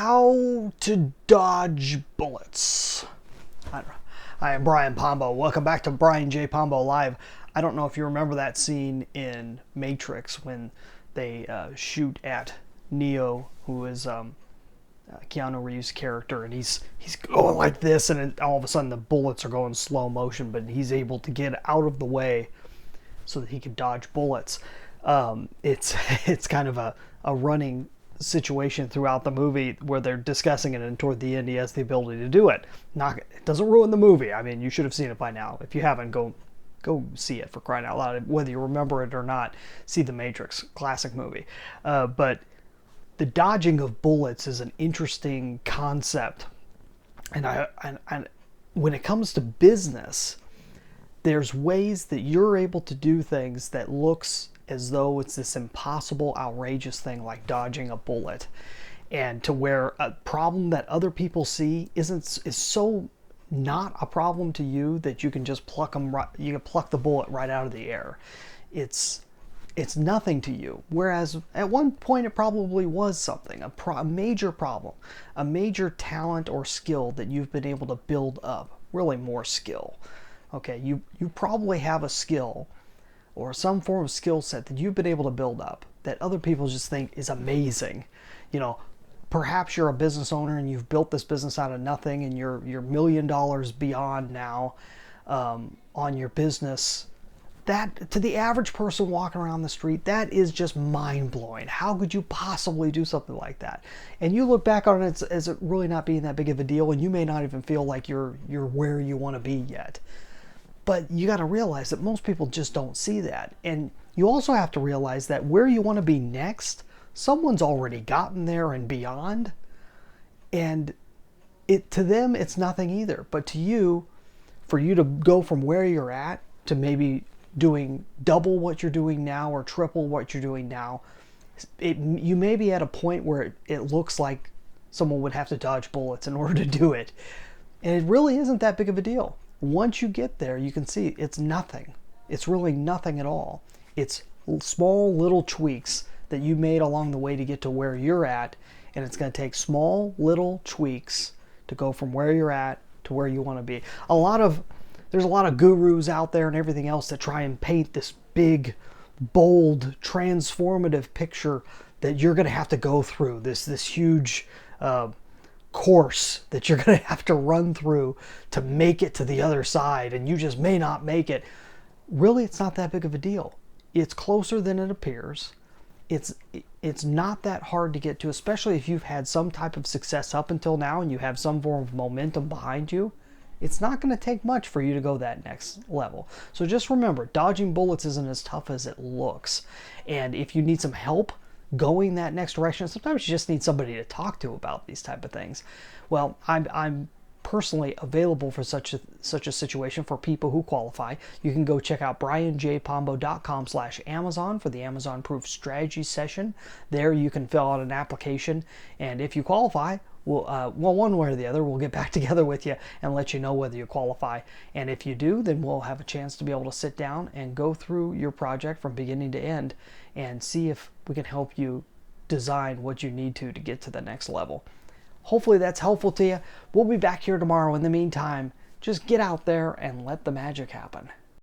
How to dodge bullets. I am Brian Pombo. Welcome back to Brian J. Pombo Live. I don't know if you remember that scene in Matrix when they shoot at Neo, who is Keanu Reeves' character, and he's going like this, and all of a sudden the bullets are going slow motion, but he's able to get out of the way so that he can dodge bullets. It's kind of a running situation throughout the movie where they're discussing it, and toward the end he has the ability to do it. It doesn't ruin the movie. I mean, you should have seen it by now. If you haven't, go see it, for crying out loud. Whether you remember it or not, see the Matrix, classic movie. But the dodging of bullets is an interesting concept, and when it comes to business, there's ways that you're able to do things that looks as though it's this impossible, outrageous thing like dodging a bullet, and to where a problem that other people see is so not a problem to you that you can just pluck the bullet right out of the air. It's nothing to you, whereas at one point it probably was something, a major problem, a major talent or skill that you've been able to build up. Really more skill. Okay, you probably have a skill or some form of skill set that you've been able to build up that other people just think is amazing. You know, perhaps you're a business owner and you've built this business out of nothing, and you're $1 million beyond now on your business. That, to the average person walking around the street, that is just mind-blowing. How could you possibly do something like that? And you look back on it as it really not being that big of a deal, and you may not even feel like you're where you want to be yet. But you got to realize that most people just don't see that. And you also have to realize that where you want to be next, someone's already gotten there and beyond. And to them, it's nothing either. But to you, for you to go from where you're at to maybe doing double what you're doing now or triple what you're doing now, you may be at a point where it looks like someone would have to dodge bullets in order to do it. And it really isn't that big of a deal. Once you get there, you can see it's nothing. It's really nothing at all. It's small little tweaks that you made along the way to get to where you're at, and it's going to take small little tweaks to go from where you're at to where you want to be. There's a lot of gurus out there and everything else that try and paint this big, bold, transformative picture that you're going to have to go through, this huge course that you're going to have to run through to make it to the other side, and you just may not make it. Really, it's not that big of a deal. It's closer than it appears. It's not that hard to get to, especially if you've had some type of success up until now and you have some form of momentum behind you. It's not going to take much for you to go that next level. So just remember, dodging bullets isn't as tough as it looks. And if you need some help going that next direction, sometimes you just need somebody to talk to about these type of things. Well, I'm personally available for such a situation for people who qualify. You can go check out brianjpombo.com/Amazon for the Amazon Proof Strategy session. There you can fill out an application, and if you qualify, well, one way or the other, we'll get back together with you and let you know whether you qualify. And if you do, then we'll have a chance to be able to sit down and go through your project from beginning to end and see if we can help you design what you need to get to the next level. Hopefully that's helpful to you. We'll be back here tomorrow. In the meantime, just get out there and let the magic happen.